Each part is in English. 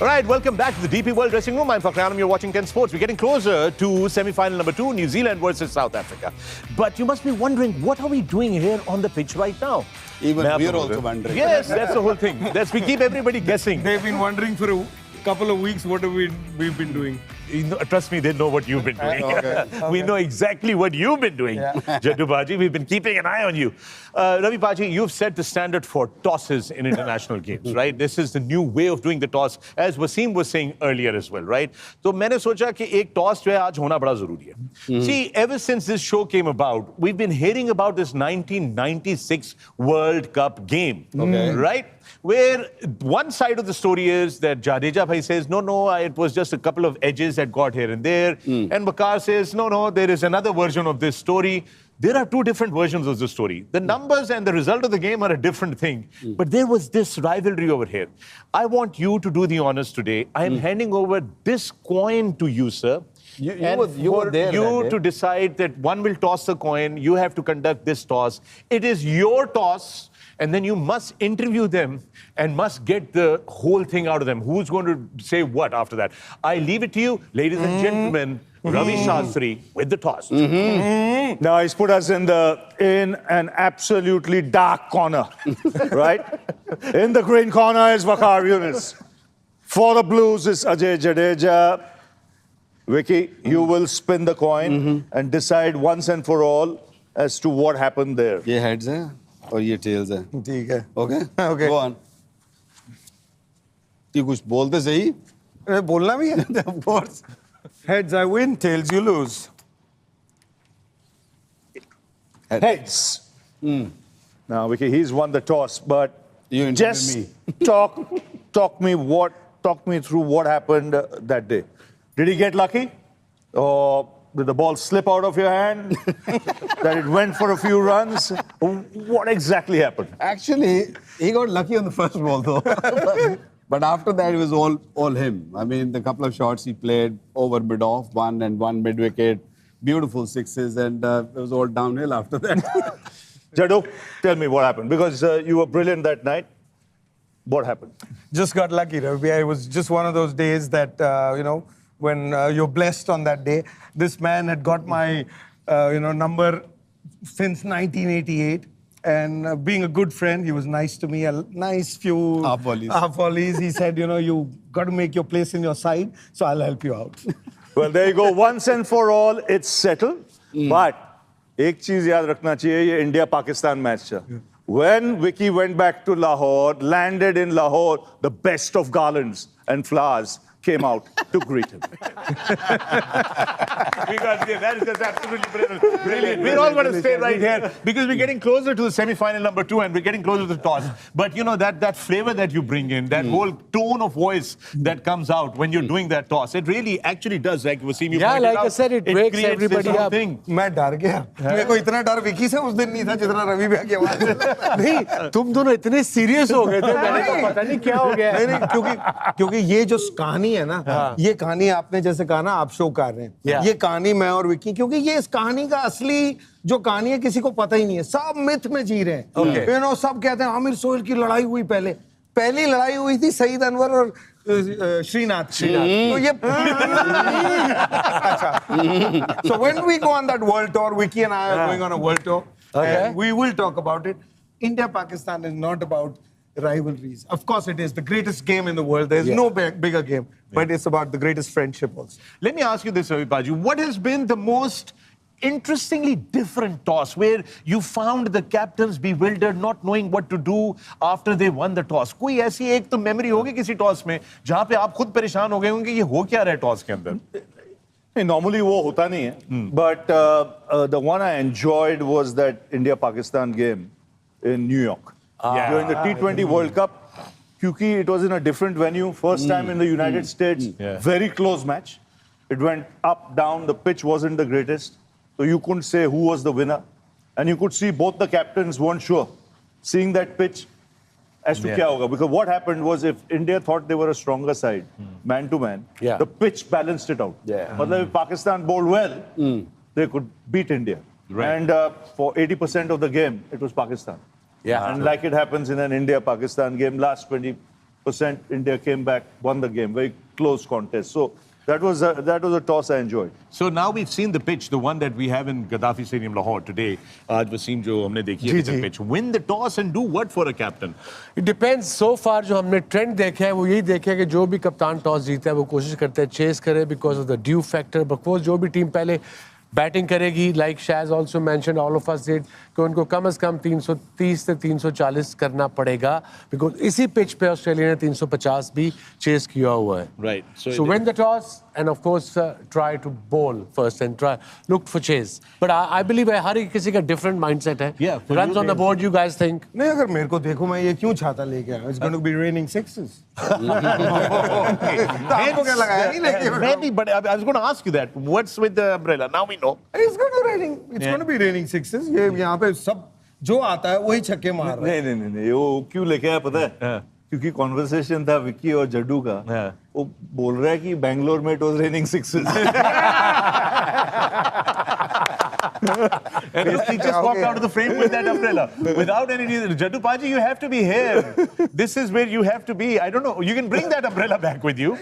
All right, welcome back to the DP World Dressing Room. I'm Fakhr-E-Alam. You're watching 10 Sports. We're getting closer to semi-final number 2, New Zealand versus South Africa. But you must be wondering, what are we doing here on the pitch right now? Even we're also wondering. Yes, that's the whole thing. We keep everybody guessing. They've been wondering for a couple of weeks what we've been doing. You know, trust me, they know what you've been doing. Okay. We know exactly what you've been doing, Jaddu Baji. We've been keeping an eye on you. Ravi Baji, you've set the standard for tosses in international games, right? This is the new way of doing the toss, as Wasim was saying earlier as well, right? So मैंने सोचा कि एक toss जो है आज होना बड़ा ज़रूरी है. See, ever since this show came about, we've been hearing about this 1996 World Cup game, right? Where one side of the story is that Jadeja bhai says, no, it was just a couple of edges that got here and there. And WAQAR says, no, there is another version of this story. There are two different versions of the story. The numbers and the result of the game are a different thing. But there was this rivalry over here. I want you to do the honors today. I am handing over this coin to you, sir. You were there to decide that one will toss the coin. You have to conduct this toss. It is your toss. And then you must interview them and must get the whole thing out of them. Who's going to say what after that? I leave it to you, ladies and gentlemen. Ravi Shastri with the toss. Now he's put us in an absolutely dark corner, right? In the green corner is WAQAR Younis. For the Blues is AJAY Jadeja. Vicky, you will spin the coin and decide once and for all as to what happened there. ये heads हैं और ये tails हैं. ठीक है. Okay? Okay. Go on. तू कुछ बोलते सही? बोलना भी है. Of course. Heads I win, tails you lose. Heads. Now, Vicky, he's won the toss, but You just me. talk me through what happened that day. Did he get lucky? Or did the ball slip out of your hand? That it went for a few runs? What exactly happened? Actually, he got lucky on the first ball though. But after that, it was all him. I mean, the couple of shots he played over mid-off, one mid-wicket, beautiful sixes, and it was all downhill after that. Jaddu, tell me what happened. Because you were brilliant that night. What happened? Just got lucky, Ravi. It was just one of those days that, when you're blessed on that day. This man had got my, number since 1988. And being a good friend, he was nice to me. A nice few Half volleys. He said, you got to make your place in your side, so I'll help you out. Well, there you go. Once and for all, it's settled. But एक चीज याद रखना चाहिए, ये India-Pakistan match था. When Vicky went back to Lahore, landed in Lahore, the best of garlands and flowers came out to greet him. Because that is just absolutely brilliant. We're all going to stay right here because we're getting closer to the semi-final number 2 and we're getting closer to the toss. But you know, that flavor that you bring in, that whole tone of voice that comes out when you're doing that toss, it really actually does, like Wasim, you pointed like out, I said, it wakes creates everybody this whole up. thing. मैं डर गया. मेरे को इतना डर विकी से उस दिन नहीं था जितना रवि भैया की आवाज से. नहीं, तुम दोनों इतने सीरियस हो गए थे, मैंने कहा पता नहीं क्या हो गया. नहीं, क्योंकि ये जो कहानी है ना, ये कहानी आपने जैसे कहा ना, आप शो कर रहे हैं. ये कहानी मैं और विकी, क्योंकि ये इस कहानी का असली जो कहानी है किसी को पता ही नहीं है. सब मिथ में जी रहे हैं. सब कहते हैं आमिर सोहेल की लड़ाई हुई पहली लड़ाई हुई थी सईद अनवर और श्रीनाथ. तो ये अच्छा. So when we go on that world tour, Vicky and I are going on a world tour, and we will talk about it. India-Pakistan is not about rivalries. Of course it is the greatest game in the world. There's no bigger game, but it's about the greatest friendship also. Let me ask you this, Ravi Baji. What has been the most interestingly different toss where you found the captains bewildered, not knowing what to do after they won the toss? कोई ऐसी एक तो memory होगी किसी toss में जहाँ पे आप खुद परेशान हो गए होंगे ये हो क्या रहा है toss के अंदर? Normally वो होता नहीं है. But the one I enjoyed was that India-Pakistan game in New York. During the T20 World Cup, क्योंकि it was in a different venue, first time in the United States, very close match. It went up, down, the pitch wasn't the greatest. So you couldn't say who was the winner. And you could see both the captains weren't sure, seeing that pitch as to kya hoga. Because what happened was if India thought they were a stronger side, man to man, the pitch balanced it out. But if Pakistan bowled well, they could beat India. And for 80% of the game, it was Pakistan. And like it happens in an India-Pakistan game, last 20 India came back, won the game. Very close contest. So that was a toss I enjoyed. So now we've seen the pitch, the one that we have in Gaddafi Stadium, Lahore today. आज वसीम जो हमने देखी है the pitch. Win the toss and do what for a captain? It depends. So far जो हमने trend देखा है वो यही देखा है कि जो भी कप्तान टॉस जीता है वो कोशिश करता है चेस करे because of the due factor. Because जो भी टीम पहले बैटिंग करेगी, like Shaz also mentioned, all of us did, कि उनको कम से कम 330 से 340 करना पड़ेगा because इसी पिच पे ऑस्ट्रेलिया ने 350 भी चेस किया हुआ है. Right. So win the toss and of course try to bowl first and look for chase. But I believe हर किसी का different mindset है. Yeah. Runs on the board, you guys think? नहीं, अगर मेरे को देखो मैं ये क्यों छाता लेके आया? It's going to be raining sixes. आपको क्या लगा है? Maybe, but I was going to ask you that. What's with the umbrella? Now we know. It's going to be raining sixes. ये यहाँ पे सब जो आता है वही छक्के मार रहा है. नहीं वो क्यों लेके आया पता है? क्योंकि कॉन्वर्सेशन था विक्की और जड्डू का. वो बोल रहा है कि बैंगलोर में it was raining sixes. And he just walked out of the frame with that umbrella. Without any reason. Jaddu Paji, you have to be here. This is where you have to be. I don't know. You can bring that umbrella back with you.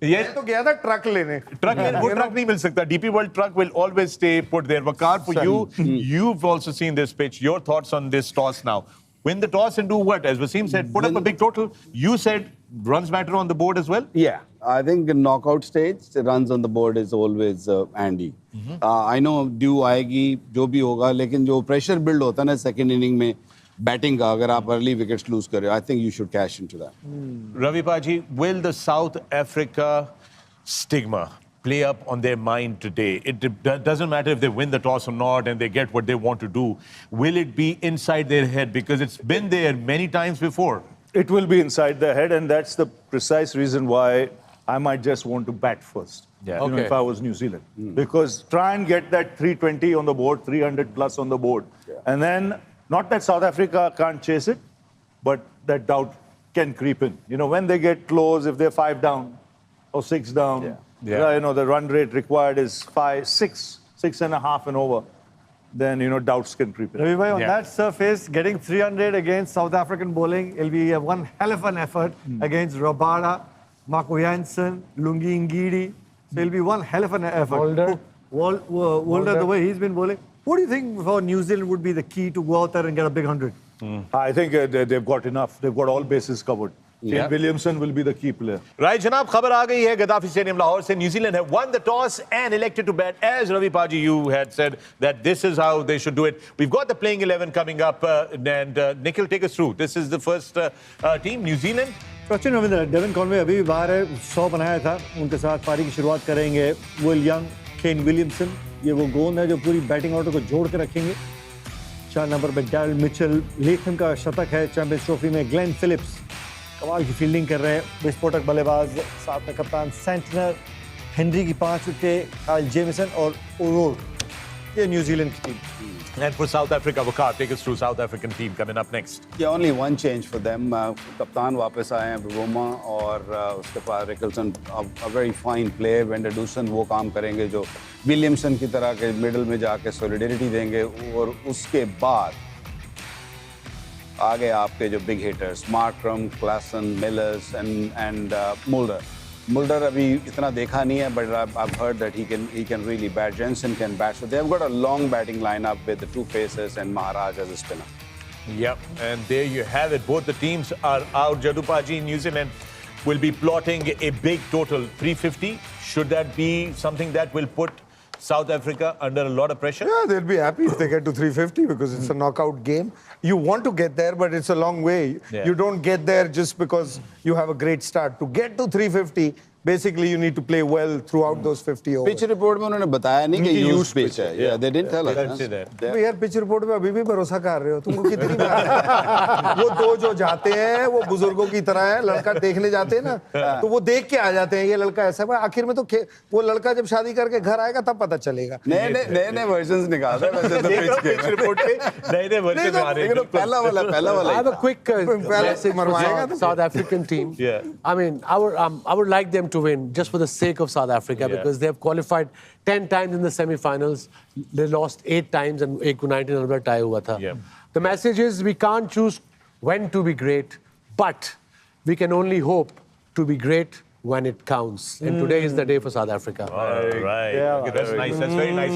ये तो गया था truck लेने. Truck, वो truck नहीं मिल सकता. DP World truck will always stay put there. WAQAR, for you, you've also seen this pitch. Your thoughts on this toss now? Win the toss and do what? As Wasim said, put up a big total. You said runs matter on the board as well? Yeah, I think in knockout stage, the runs on the board is always handy. I know due आएगी जो भी होगा, लेकिन जो pressure build होता है ना second inning में batting का, अगर आप early wickets lose कर रहे हो, I think you should cash into that. Ravi Paji, will the South Africa stigma play up on their mind today? It doesn't matter if they win the toss or not and they get what they want to do. Will it be inside their head? Because it's been there many times before. It will be inside their head, and that's the precise reason why I might just want to bat first. Yeah. You know, Okay. if I was New Zealand. Because try and get that 320 on the board, 300 plus on the board. And then, not that South Africa can't chase it, but that doubt can creep in. You know, when they get close, if they're 5 down or 6 down, you know, the run rate required is 5, 6, 6.5 and over. Then, you know, doubts can creep in. Ravi bhai, on that surface, getting 300 against South African bowling, it'll be one hell of an effort against Rabada, Marco Jansen, Lungi Ngidi. So it'll be one hell of an effort. Walder, the way he's been bowling. What do you think for New Zealand would be the key to go out there and get a big 100? I think they've got enough. They've got all bases covered. Shane Williamson will be the key player. Right, Janab, khabar aa gayi hai Gaddafi Stadium, Lahore se New Zealand have won the toss and elected to bat. As Ravi Paji, you had said that this is how they should do it. We've got the playing 11 coming up, and Nikhil, take us through. This is the first team, New Zealand. Sachin Ravindra, Devin Conway अभी भी बाहर है, 100 बनाया था. उनके साथ पारी की शुरुआत करेंगे Will Young, Kane Williamson. ये वो गेंद है जो पूरी बैटिंग ऑर्डर को जोड़ के रखेंगे. 4 नंबर पे डैरल मिचेल, लेथम का शतक है चैंपियंस ट्रॉफी में. ग्लेन फिलिप्स कमाल की फील्डिंग कर रहे हैं, विस्फोटक बल्लेबाज. साथ में कप्तान सेंटनर, हेनरी की 5 विकेटें, काइल जेमिसन और ओरोर. ये न्यूजीलैंड की team. And for South Africa, WAQAR, take us through South African team coming up next. Yeah, only one change for them. कप्तान वापस आए हैं रोमा और उसके पास रिकल्सन, a very fine player. वेंडरडूसन वो काम करेंगे जो विलियमसन की तरह के मिडल में जाके सॉलिडिटी देंगे. और उसके बाद आगे आपके जो big hitters Markram, Klaasen, millers and Mulder. Mulder अभी इतना देखा नहीं है, but I've heard that he can really bat. Jensen can bat. So they've got a long batting lineup with the 2 Pacers and Maharaj as a spinner. Yep, and there you have it. Both the teams are out. Jaddu Paji, New Zealand will be plotting a big total, 350. Should that be something that will put South Africa under a lot of pressure? Yeah, they'll be happy if they get to 350 because it's a knockout game. You want to get there, but it's a long way. Yeah. You don't get there just because you have a great start. To get to 350, basically you need to play well throughout those 50 overs. Pitch report में उन्होंने बताया नहीं कि used pitch है. Yeah, they didn't tell us. They didn't say that. तो यार pitch report पे अभी भी भरोसा कर रहे हो. तुमको कितनी बार वो 2 जो जाते हैं वो बुजुर्गों की तरह है. लड़का देखने जाते हैं ना, तो वो देख के आ जाते हैं ये लड़का ऐसा है. आखिर में तो वो लड़का जब शादी करके घर आएगा तब पता चलेगा. नए वर्जन्स निकाल रहे हैं वैसे तो pitch report पे नए वर्जन आ रहे हैं. पहला वाला I have a quick message for मरवाएगा the South African team. Yeah. I mean, I would like them to win just for the sake of South Africa because they have qualified 10 times in the semi-finals. They lost 8 times and एक 19 number tie हुआ था. Yeah. The message is we can't choose when to be great, but we can only hope to be great when it counts. And today is the day for South Africa. All right. Yeah, Okay, that's nice. That's very nice.